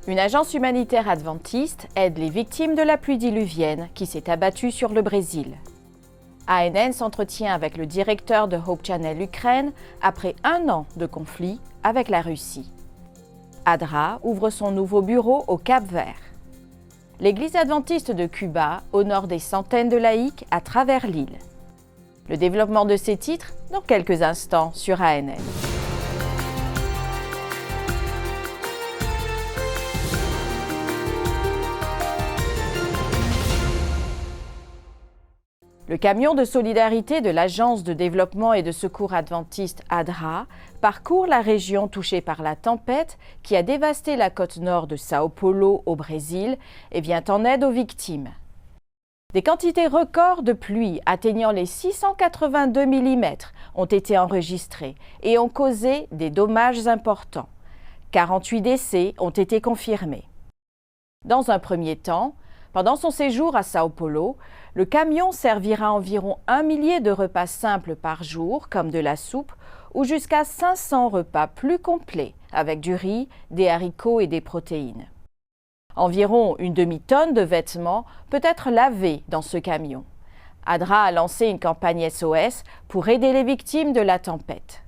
Une agence humanitaire adventiste aide les victimes de la pluie diluvienne qui s'est abattue sur le Brésil. ANN s'entretient avec le directeur de Hope Channel Ukraine après 1 an de conflit avec la Russie. ADRA ouvre son nouveau bureau au Cap-Vert. L'Église adventiste de Cuba honore des centaines de laïcs à travers l'île. Le développement de ces titres dans quelques instants sur ANN. Le camion de solidarité de l'Agence de développement et de secours adventiste ADRA parcourt la région touchée par la tempête qui a dévasté la côte nord de Sao Paulo au Brésil et vient en aide aux victimes. Des quantités records de pluie atteignant les 682 mm ont été enregistrées et ont causé des dommages importants. 48 décès ont été confirmés. Dans un premier temps, pendant son séjour à Sao Paulo, le camion servira environ 1 millier de repas simples par jour, comme de la soupe, ou jusqu'à 500 repas plus complets, avec du riz, des haricots et des protéines. Environ une demi-tonne de vêtements peut être lavée dans ce camion. ADRA a lancé une campagne SOS pour aider les victimes de la tempête.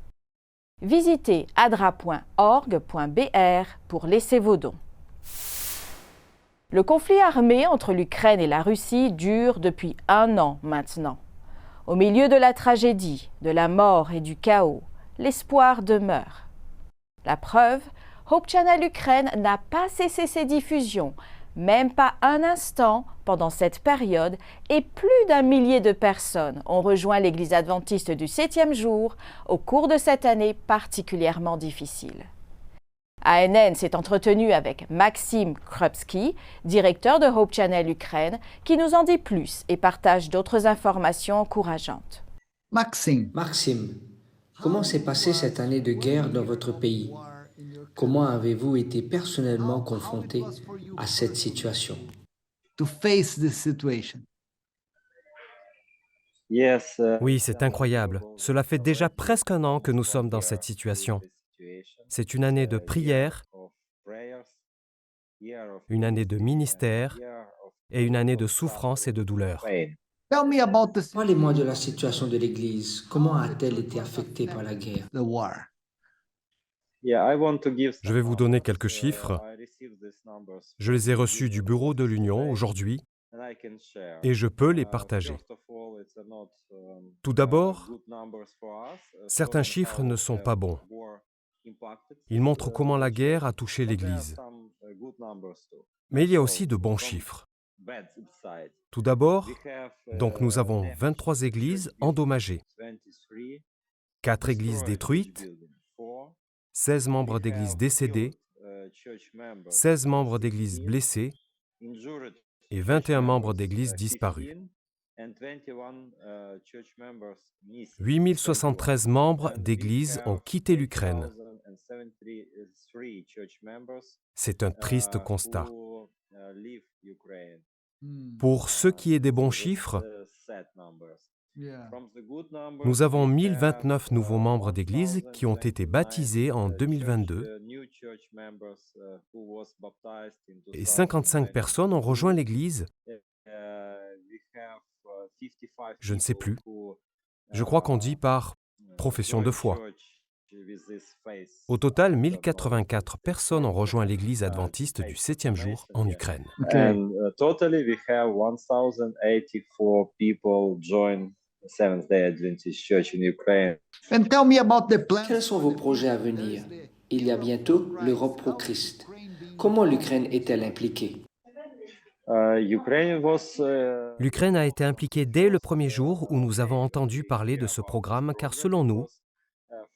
Visitez adra.org.br pour laisser vos dons. Le conflit armé entre l'Ukraine et la Russie dure depuis 1 an maintenant. Au milieu de la tragédie, de la mort et du chaos, l'espoir demeure. La preuve, Hope Channel Ukraine n'a pas cessé ses diffusions, même pas un instant pendant cette période, et plus d'1 millier de personnes ont rejoint l'Église adventiste du 7e jour au cours de cette année particulièrement difficile. ANN s'est entretenu avec Maxime Krupski, directeur de Hope Channel Ukraine, qui nous en dit plus et partage d'autres informations encourageantes. Maxime, comment s'est passée cette année de guerre dans votre pays? Comment avez-vous été personnellement confronté à cette situation? Oui, c'est incroyable. Cela fait déjà presque 1 an que nous sommes dans cette situation. C'est une année de prière, une année de ministère et une année de souffrance et de douleur. Parlez-moi de la situation de l'Église. Comment a-t-elle été affectée par la guerre? Je vais vous donner quelques chiffres. Je les ai reçus du Bureau de l'Union aujourd'hui et je peux les partager. Tout d'abord, certains chiffres ne sont pas bons. Ils montrent comment la guerre a touché l'Église. Mais il y a aussi de bons chiffres. Tout d'abord, donc nous avons 23 églises endommagées, 4 églises détruites, 16 membres d'église décédés, 16 membres d'église blessés et 21 membres d'église disparus. 8073 membres d'église ont quitté l'Ukraine. C'est un triste constat. Pour ce qui est des bons chiffres, nous avons 1029 nouveaux membres d'église qui ont été baptisés en 2022 et 55 personnes ont rejoint l'église. Je ne sais plus. Je crois qu'on dit par profession de foi. Au total, 1084 personnes ont rejoint l'Église adventiste du 7e jour en Ukraine. Totally, we have 1084 people join the Seventh-day Adventist Church in Ukraine. Quels sont vos projets à venir? Il y a bientôt l'Europe pro Christ. Comment l'Ukraine est-elle impliquée? L'Ukraine a été impliquée dès le premier jour où nous avons entendu parler de ce programme car selon nous,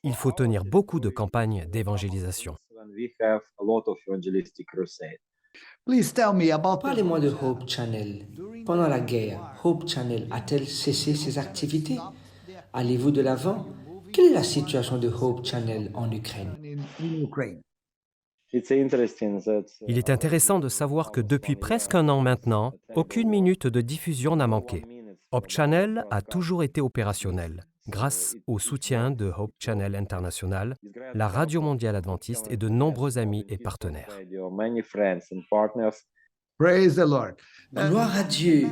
il faut tenir beaucoup de campagnes d'évangélisation. Parlez-moi de Hope Channel. Pendant la guerre, Hope Channel a-t-elle cessé ses activités? Allez-vous de l'avant? Quelle est la situation de Hope Channel en Ukraine? Il est intéressant de savoir que depuis presque 1 an maintenant, aucune minute de diffusion n'a manqué. Hope Channel a toujours été opérationnel. grâce au soutien de Hope Channel International, la Radio mondiale adventiste et de nombreux amis et partenaires. Praise the Lord. Gloire à Dieu.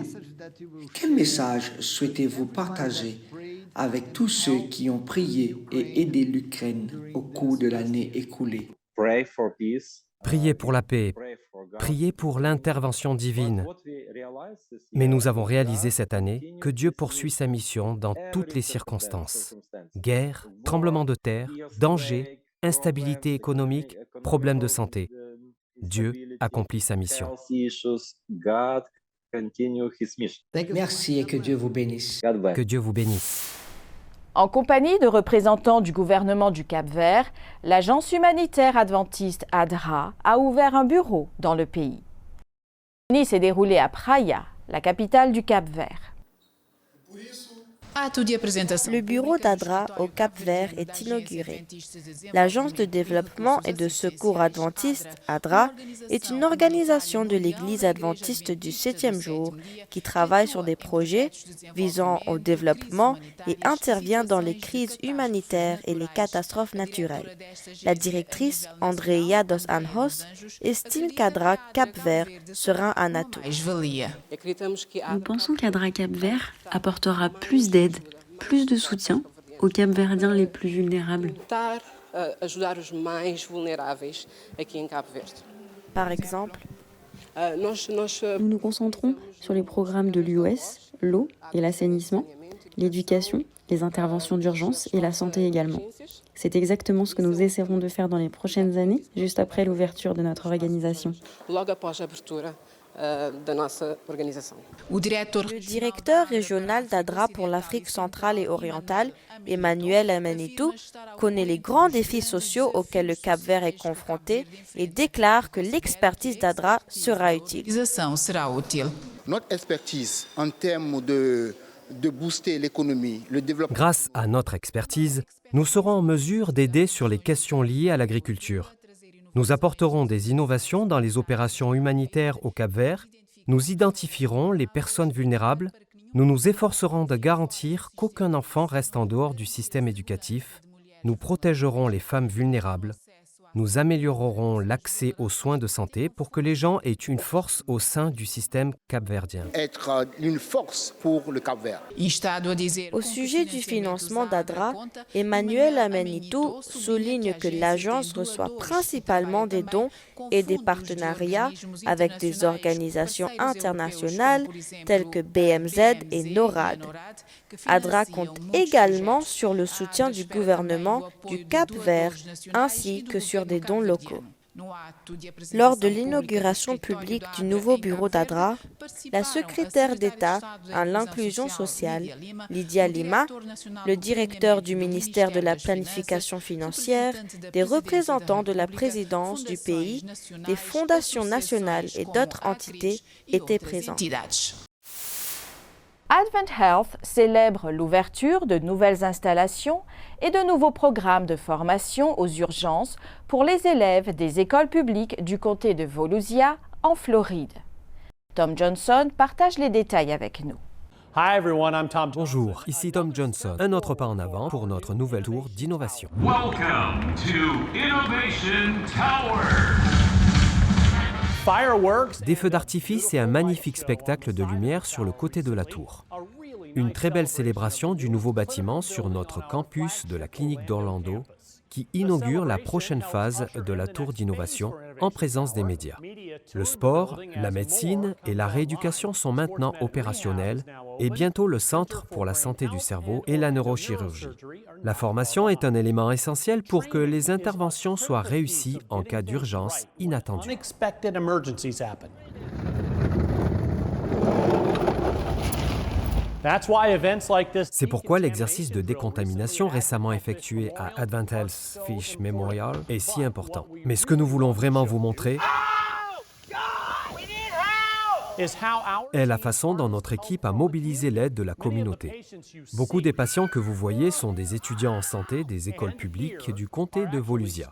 Quel message souhaitez-vous partager avec tous ceux qui ont prié et aidé l'Ukraine au cours de l'année écoulée? Priez pour la paix, priez pour l'intervention divine. Mais nous avons réalisé cette année que Dieu poursuit sa mission dans toutes les circonstances. Guerre, tremblements de terre, dangers, instabilité économique, problèmes de santé. Dieu accomplit sa mission. Merci et que Dieu vous bénisse. Que Dieu vous bénisse. En compagnie de représentants du gouvernement du Cap-Vert, l'agence humanitaire adventiste ADRA a ouvert un bureau dans le pays. La réunion s'est déroulée à Praia, la capitale du Cap-Vert. Le bureau d'ADRA au Cap-Vert est inauguré. L'Agence de développement et de secours adventiste, ADRA, est une organisation de l'Église adventiste du 7e jour qui travaille sur des projets visant au développement et intervient dans les crises humanitaires et les catastrophes naturelles. La directrice, Andrea dos Anjos, estime qu'ADRA Cap-Vert sera un atout. Nous pensons qu'ADRA Cap-Vert apportera plus d'aide, plus de soutien aux Cap-Verdiens les plus vulnérables. Par exemple, Nous nous concentrons sur les programmes de l'UOS, l'eau et l'assainissement, l'éducation, les interventions d'urgence et la santé également. C'est exactement ce que nous essaierons de faire dans les prochaines années, juste après l'ouverture de notre organisation. le directeur régional d'ADRA pour l'Afrique centrale et orientale, Emmanuel Amanitou, connaît les grands défis sociaux auxquels le Cap-Vert est confronté et déclare que l'expertise d'ADRA sera utile. Notre expertise en termes de booster l'économie, le développement. Grâce à notre expertise, nous serons en mesure d'aider sur les questions liées à l'agriculture. Nous apporterons des innovations dans les opérations humanitaires au Cap-Vert, nous identifierons les personnes vulnérables, nous nous efforcerons de garantir qu'aucun enfant reste en dehors du système éducatif, nous protégerons les femmes vulnérables, nous améliorerons l'accès aux soins de santé pour que les gens aient une force au sein du système capverdien. Être une force pour le Cap-Vert. Au sujet du financement d'ADRA, Emmanuel Amanitou souligne que l'agence reçoit principalement des dons et des partenariats avec des organisations internationales telles que BMZ et NORAD. ADRA compte également sur le soutien du gouvernement du Cap-Vert ainsi que sur des dons locaux. Lors de l'inauguration publique du nouveau bureau d'ADRA, la secrétaire d'État à l'inclusion sociale, Lydia Lima, le directeur du ministère de la Planification financière, des représentants de la présidence du pays, des fondations nationales et d'autres entités étaient présents. Advent Health célèbre l'ouverture de nouvelles installations et de nouveaux programmes de formation aux urgences pour les élèves des écoles publiques du comté de Volusia, en Floride. Tom Johnson partage les détails avec nous. Hi everyone, I'm Tom. Bonjour, ici Tom Johnson. Un autre pas en avant pour notre nouvel tour d'innovation. Welcome to Innovation Tower. Des feux d'artifice et un magnifique spectacle de lumière sur le côté de la tour. Une très belle célébration du nouveau bâtiment sur notre campus de la clinique d'Orlando qui inaugure la prochaine phase de la tour d'innovation en présence des médias. Le sport, la médecine et la rééducation sont maintenant opérationnels et bientôt le Centre pour la santé du cerveau et la neurochirurgie. La formation est un élément essentiel pour que les interventions soient réussies en cas d'urgence inattendue. C'est pourquoi l'exercice de décontamination récemment effectué à Advent Health Fish Memorial est si important. Mais ce que nous voulons vraiment vous montrer, est la façon dont notre équipe a mobilisé l'aide de la communauté. Beaucoup des patients que vous voyez sont des étudiants en santé des écoles publiques du comté de Volusia.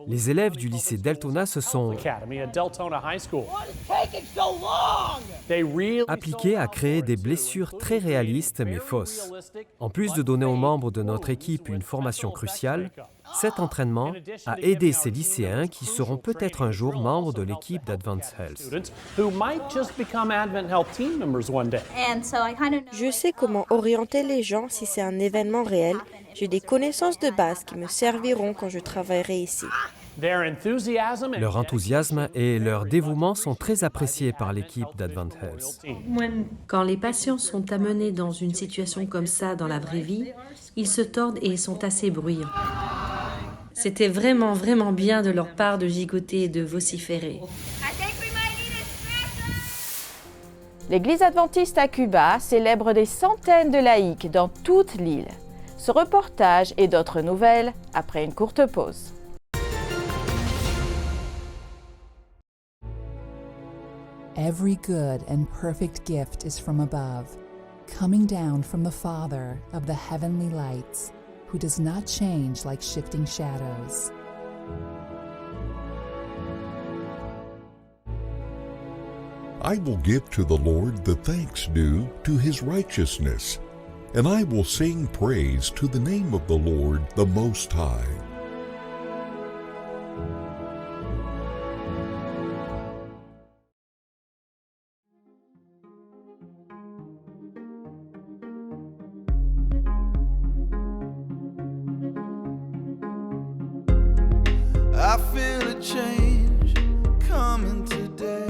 Les élèves du lycée Deltona se sont appliqués à créer des blessures très réalistes mais fausses. En plus de donner aux membres de notre équipe une formation cruciale, cet entraînement a aidé ces lycéens qui seront peut-être un jour membres de l'équipe d'Advance Health. Je sais comment orienter les gens si c'est un événement réel. J'ai des connaissances de base qui me serviront quand je travaillerai ici. Leur enthousiasme et leur dévouement sont très appréciés par l'équipe d'Advance Health. Quand les patients sont amenés dans une situation comme ça dans la vraie vie, ils se tordent et ils sont assez bruyants. C'était vraiment bien de leur part de gigoter et de vociférer. L'Église adventiste à Cuba célèbre des centaines de laïcs dans toute l'île. Ce reportage et d'autres nouvelles après une courte pause. Every good and perfect gift is from above, coming down from the Father of the heavenly lights, who does not change like shifting shadows. I will give to the Lord the thanks due to his righteousness, and I will sing praise to the name of the Lord, the Most High. I feel a change coming today.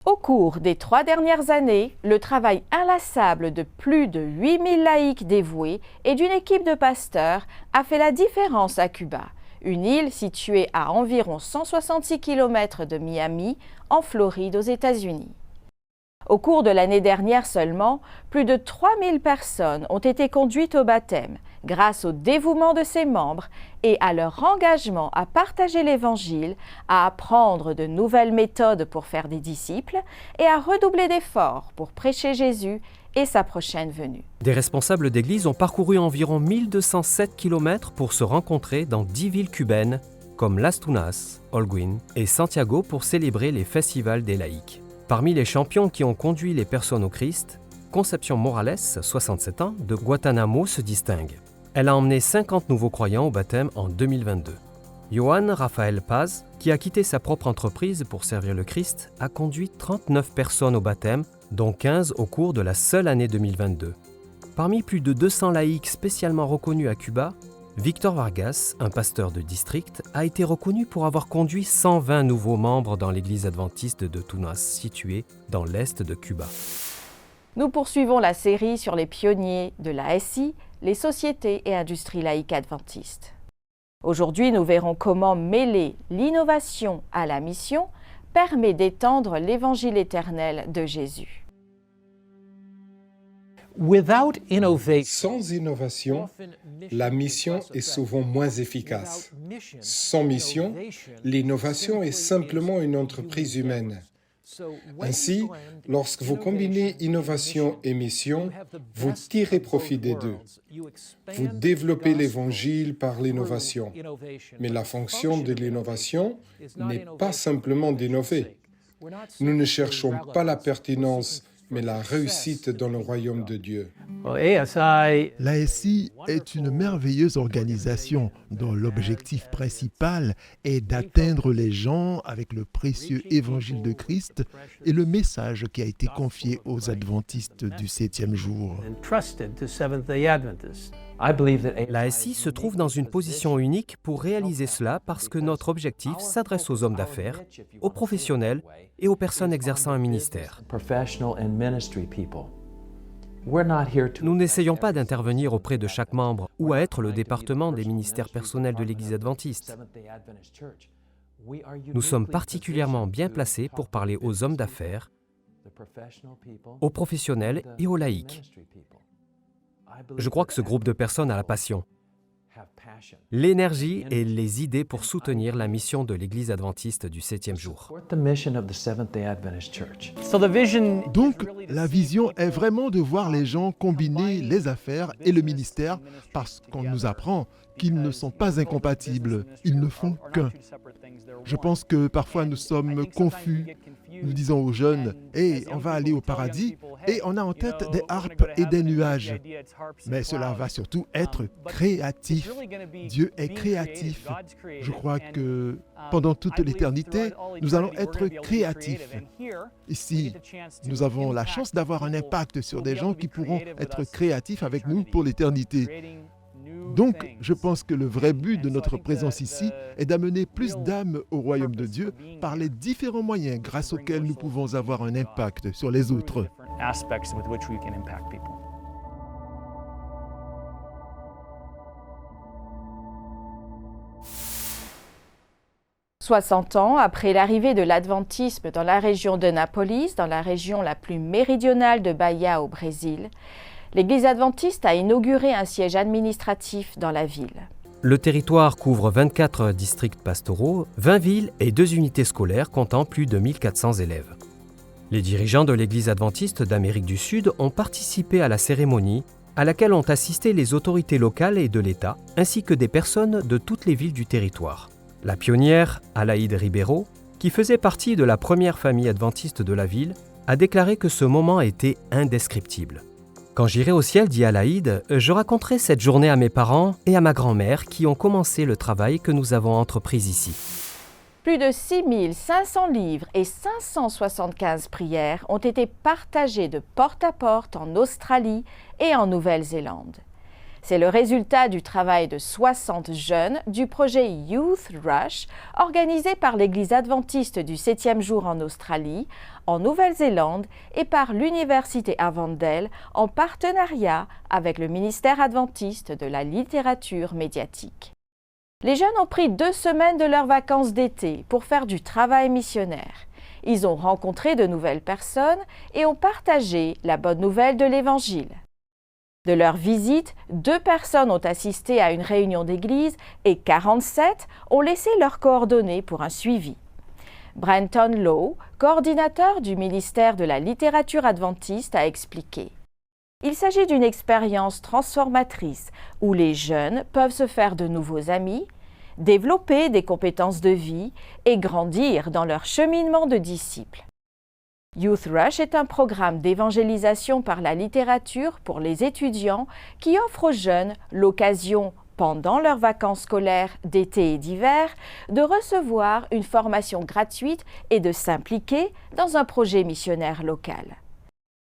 Au cours des 3 dernières années, le travail inlassable de plus de 8000 laïcs dévoués et d'une équipe de pasteurs a fait la différence à Cuba, une île située à environ 166 km de Miami, en Floride, aux États-Unis. Au cours de l'année dernière seulement, plus de 3000 personnes ont été conduites au baptême grâce au dévouement de ses membres et à leur engagement à partager l'Évangile, à apprendre de nouvelles méthodes pour faire des disciples et à redoubler d'efforts pour prêcher Jésus et sa prochaine venue. Des responsables d'église ont parcouru environ 1207 km pour se rencontrer dans 10 villes cubaines comme Las Tunas, Holguín et Santiago pour célébrer les festivals des laïcs. Parmi les champions qui ont conduit les personnes au Christ, Concepción Morales, 67 ans, de Guantanamo se distingue. Elle a emmené 50 nouveaux croyants au baptême en 2022. Johan Rafael Paz, qui a quitté sa propre entreprise pour servir le Christ, a conduit 39 personnes au baptême, dont 15 au cours de la seule année 2022. Parmi plus de 200 laïcs spécialement reconnus à Cuba, Victor Vargas, un pasteur de district, a été reconnu pour avoir conduit 120 nouveaux membres dans l'église adventiste de Tunas, située dans l'est de Cuba. Nous poursuivons la série sur les pionniers de l'ASI, les sociétés et industries laïques adventistes. Aujourd'hui, nous verrons comment mêler l'innovation à la mission permet d'étendre l'évangile éternel de Jésus. Sans innovation, la mission est souvent moins efficace. Sans mission, l'innovation est simplement une entreprise humaine. Ainsi, lorsque vous combinez innovation et mission, vous tirez profit des deux. Vous développez l'Évangile par l'innovation. Mais la fonction de l'innovation n'est pas simplement d'innover. Nous ne cherchons pas la pertinence, mais la réussite dans le royaume de Dieu. L'ASI est une merveilleuse organisation dont l'objectif principal est d'atteindre les gens avec le précieux évangile de Christ et le message qui a été confié aux adventistes du 7e jour. L'ASI se trouve dans une position unique pour réaliser cela parce que notre objectif s'adresse aux hommes d'affaires, aux professionnels et aux personnes exerçant un ministère. Nous n'essayons pas d'intervenir auprès de chaque membre ou à être le département des ministères personnels de l'Église adventiste. Nous sommes particulièrement bien placés pour parler aux hommes d'affaires, aux professionnels et aux laïcs. Je crois que ce groupe de personnes a la passion, l'énergie et les idées pour soutenir la mission de l'Église adventiste du 7e jour. Donc, la vision est vraiment de voir les gens combiner les affaires et le ministère parce qu'on nous apprend qu'ils ne sont pas incompatibles, ils ne font qu'un. Je pense que parfois nous sommes confus. Nous disons aux jeunes « Hey, on va aller au paradis » et on a en tête des harpes et des nuages. Mais cela va surtout être créatif. Dieu est créatif. Je crois que pendant toute l'éternité, nous allons être créatifs. Ici, nous avons la chance d'avoir un impact sur des gens qui pourront être créatifs avec nous pour l'éternité. Donc, je pense que le vrai but de notre présence ici est d'amener plus d'âmes au royaume de Dieu par les différents moyens grâce auxquels nous pouvons avoir un impact sur les autres. 60 ans après l'arrivée de l'adventisme dans la région d'Anápolis, dans la région la plus méridionale de Bahia au Brésil, l'Église adventiste a inauguré un siège administratif dans la ville. Le territoire couvre 24 districts pastoraux, 20 villes et 2 unités scolaires comptant plus de 1400 élèves. Les dirigeants de l'Église adventiste d'Amérique du Sud ont participé à la cérémonie à laquelle ont assisté les autorités locales et de l'État, ainsi que des personnes de toutes les villes du territoire. La pionnière, Alaïde Ribeiro, qui faisait partie de la première famille adventiste de la ville, a déclaré que ce moment était indescriptible. Quand j'irai au ciel, dit Alaïde, je raconterai cette journée à mes parents et à ma grand-mère qui ont commencé le travail que nous avons entrepris ici. Plus de 6500 livres et 575 prières ont été partagées de porte à porte en Australie et en Nouvelle-Zélande. C'est le résultat du travail de 60 jeunes du projet Youth Rush, organisé par l'Église adventiste du 7e jour en Australie, en Nouvelle-Zélande et par l'Université Avondale en partenariat avec le ministère adventiste de la littérature médiatique. Les jeunes ont pris 2 semaines de leurs vacances d'été pour faire du travail missionnaire. Ils ont rencontré de nouvelles personnes et ont partagé la bonne nouvelle de l'Évangile. De leur visite, 2 personnes ont assisté à une réunion d'église et 47 ont laissé leurs coordonnées pour un suivi. Brenton Lowe, coordinateur du ministère de la littérature adventiste, a expliqué. Il s'agit d'une expérience transformatrice où les jeunes peuvent se faire de nouveaux amis, développer des compétences de vie et grandir dans leur cheminement de disciples. Youth Rush est un programme d'évangélisation par la littérature pour les étudiants qui offre aux jeunes l'occasion, pendant leurs vacances scolaires d'été et d'hiver, de recevoir une formation gratuite et de s'impliquer dans un projet missionnaire local.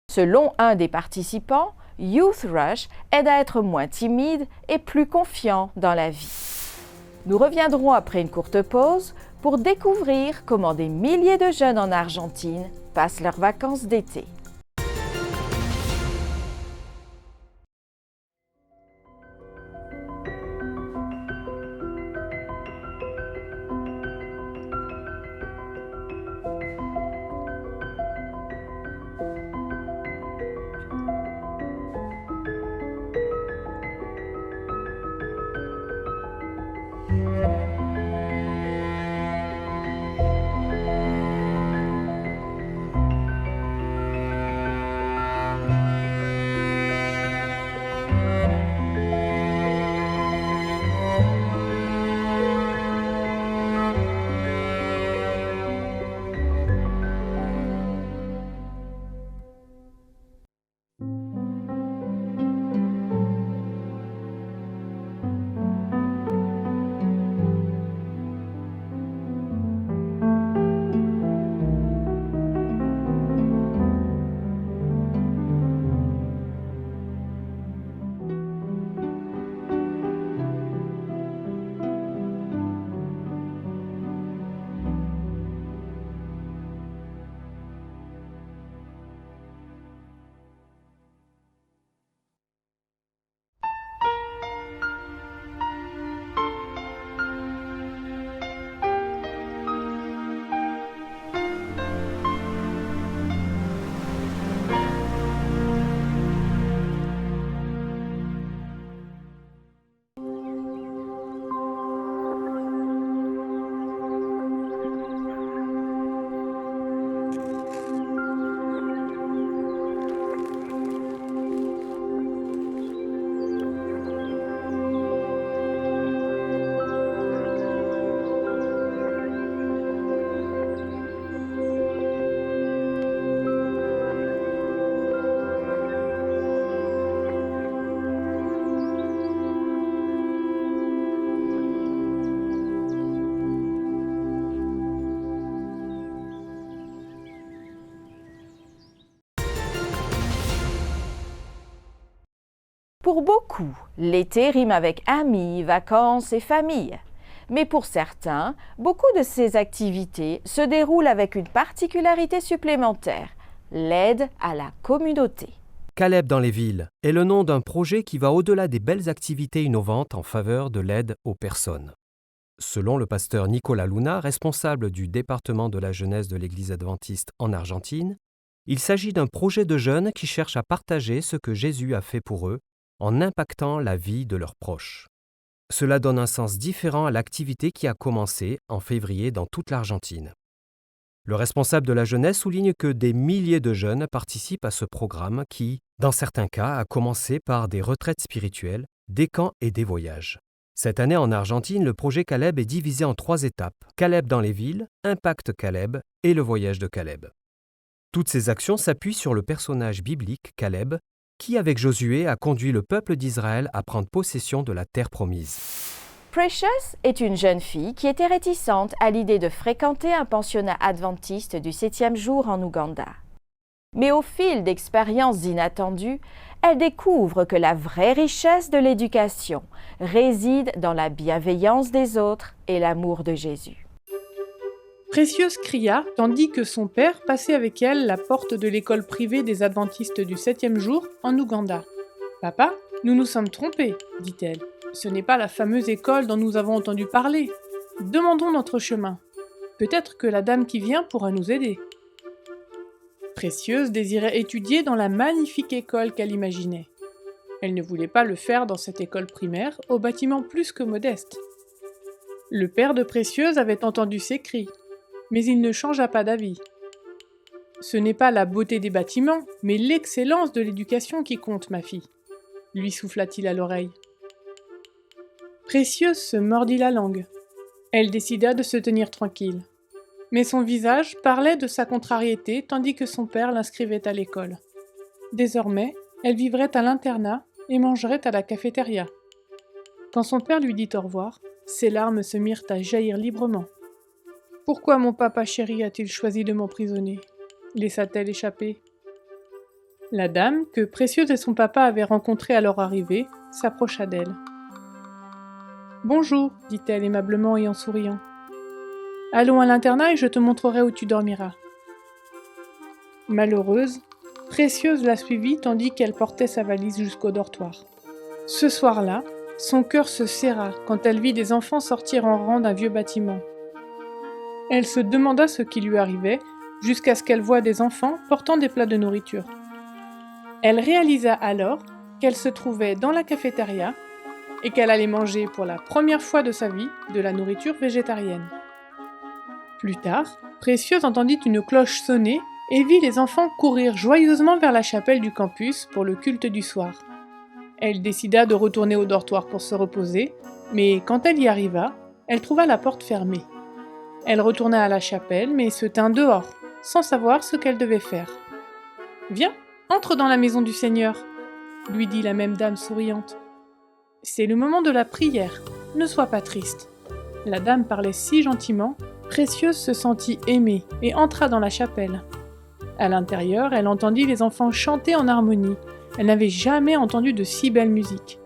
Selon un des participants, Youth Rush aide à être moins timide et plus confiant dans la vie. Nous reviendrons après une courte pause pour découvrir comment des milliers de jeunes en Argentine passent leurs vacances d'été. Pour beaucoup, l'été rime avec amis, vacances et famille. Mais pour certains, beaucoup de ces activités se déroulent avec une particularité supplémentaire, l'aide à la communauté. Caleb dans les villes est le nom d'un projet qui va au-delà des belles activités innovantes en faveur de l'aide aux personnes. Selon le pasteur Nicolas Luna, responsable du département de la jeunesse de l'Église adventiste en Argentine, il s'agit d'un projet de jeunes qui cherchent à partager ce que Jésus a fait pour eux en impactant la vie de leurs proches. Cela donne un sens différent à l'activité qui a commencé en février dans toute l'Argentine. Le responsable de la jeunesse souligne que des milliers de jeunes participent à ce programme qui, dans certains cas, a commencé par des retraites spirituelles, des camps et des voyages. Cette année en Argentine, le projet Caleb est divisé en 3 étapes: Caleb dans les villes, Impact Caleb et le voyage de Caleb. Toutes ces actions s'appuient sur le personnage biblique Caleb, qui, avec Josué, a conduit le peuple d'Israël à prendre possession de la terre promise. Precious est une jeune fille qui était réticente à l'idée de fréquenter un pensionnat adventiste du 7e jour en Ouganda. Mais au fil d'expériences inattendues, elle découvre que la vraie richesse de l'éducation réside dans la bienveillance des autres et l'amour de Jésus. Précieuse cria, tandis que son père passait avec elle la porte de l'école privée des adventistes du 7e jour en Ouganda. « Papa, nous nous sommes trompés, dit-elle. Ce n'est pas la fameuse école dont nous avons entendu parler. Demandons notre chemin. Peut-être que la dame qui vient pourra nous aider. » Précieuse désirait étudier dans la magnifique école qu'elle imaginait. Elle ne voulait pas le faire dans cette école primaire, au bâtiment plus que modeste. Le père de Précieuse avait entendu ses cris, mais il ne changea pas d'avis. Ce n'est pas la beauté des bâtiments, mais l'excellence de l'éducation qui compte, ma fille, lui souffla-t-il à l'oreille. Précieuse se mordit la langue. Elle décida de se tenir tranquille. Mais son visage parlait de sa contrariété tandis que son père l'inscrivait à l'école. Désormais, elle vivrait à l'internat et mangerait à la cafétéria. Quand son père lui dit au revoir, ses larmes se mirent à jaillir librement. « Pourquoi mon papa chéri a-t-il choisi de m'emprisonner ?» laissa-t-elle échapper. La dame, que Précieuse et son papa avaient rencontrée à leur arrivée, s'approcha d'elle. « Bonjour, dit-elle aimablement et en souriant. « Allons à l'internat et je te montrerai où tu dormiras. » Malheureuse, Précieuse la suivit tandis qu'elle portait sa valise jusqu'au dortoir. Ce soir-là, son cœur se serra quand elle vit des enfants sortir en rang d'un vieux bâtiment. Elle se demanda ce qui lui arrivait, jusqu'à ce qu'elle voie des enfants portant des plats de nourriture. Elle réalisa alors qu'elle se trouvait dans la cafétéria et qu'elle allait manger pour la première fois de sa vie de la nourriture végétarienne. Plus tard, Précieuse entendit une cloche sonner et vit les enfants courir joyeusement vers la chapelle du campus pour le culte du soir. Elle décida de retourner au dortoir pour se reposer, mais quand elle y arriva, elle trouva la porte fermée. Elle retourna à la chapelle, mais se tint dehors, sans savoir ce qu'elle devait faire. « Viens, entre dans la maison du Seigneur », lui dit la même dame souriante. « C'est le moment de la prière, ne sois pas triste. » La dame parlait si gentiment, Précieuse se sentit aimée et entra dans la chapelle. À l'intérieur, elle entendit les enfants chanter en harmonie. Elle n'avait jamais entendu de si belle musique.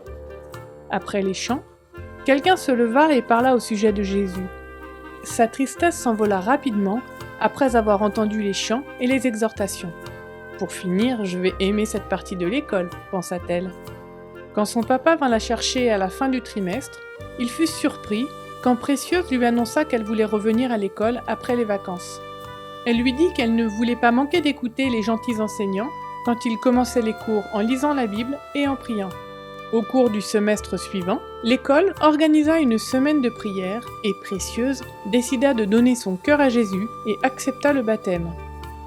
Après les chants, quelqu'un se leva et parla au sujet de Jésus. Sa tristesse s'envola rapidement après avoir entendu les chants et les exhortations. « Pour finir, je vais aimer cette partie de l'école », pensa-t-elle. Quand son papa vint la chercher à la fin du trimestre, il fut surpris quand Précieuse lui annonça qu'elle voulait revenir à l'école après les vacances. Elle lui dit qu'elle ne voulait pas manquer d'écouter les gentils enseignants quand ils commençaient les cours en lisant la Bible et en priant. Au cours du semestre suivant, l'école organisa une semaine de prière et Précieuse décida de donner son cœur à Jésus et accepta le baptême.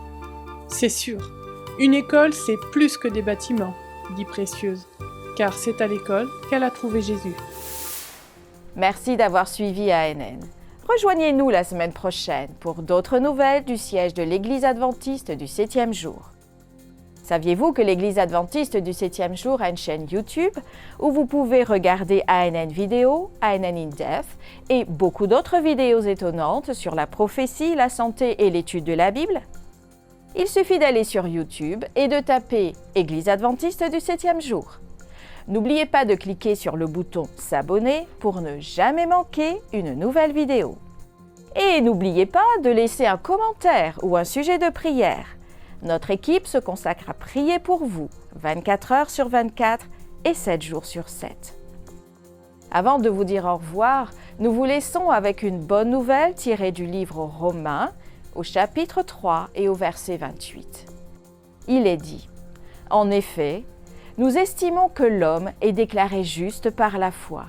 « C'est sûr, une école c'est plus que des bâtiments, » dit Précieuse, car c'est à l'école qu'elle a trouvé Jésus. Merci d'avoir suivi ANN. Rejoignez-nous la semaine prochaine pour d'autres nouvelles du siège de l'Église adventiste du 7e jour. Saviez-vous que l'Église adventiste du 7e jour a une chaîne YouTube où vous pouvez regarder ANN Vidéo, ANN In Depth et beaucoup d'autres vidéos étonnantes sur la prophétie, la santé et l'étude de la Bible? Il suffit d'aller sur YouTube et de taper « Église adventiste du 7e jour ». N'oubliez pas de cliquer sur le bouton « S'abonner » pour ne jamais manquer une nouvelle vidéo. Et n'oubliez pas de laisser un commentaire ou un sujet de prière. Notre équipe se consacre à prier pour vous, 24 heures sur 24 et 7 jours sur 7. Avant de vous dire au revoir, nous vous laissons avec une bonne nouvelle tirée du livre aux Romains, au chapitre 3 et au verset 28. Il est dit « En effet, nous estimons que l'homme est déclaré juste par la foi,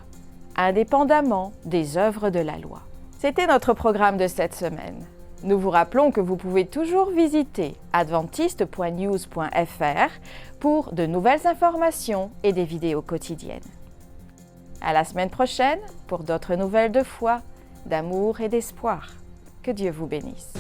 indépendamment des œuvres de la loi. » C'était notre programme de cette semaine. Nous vous rappelons que vous pouvez toujours visiter adventiste.news.fr pour de nouvelles informations et des vidéos quotidiennes. À la semaine prochaine pour d'autres nouvelles de foi, d'amour et d'espoir. Que Dieu vous bénisse.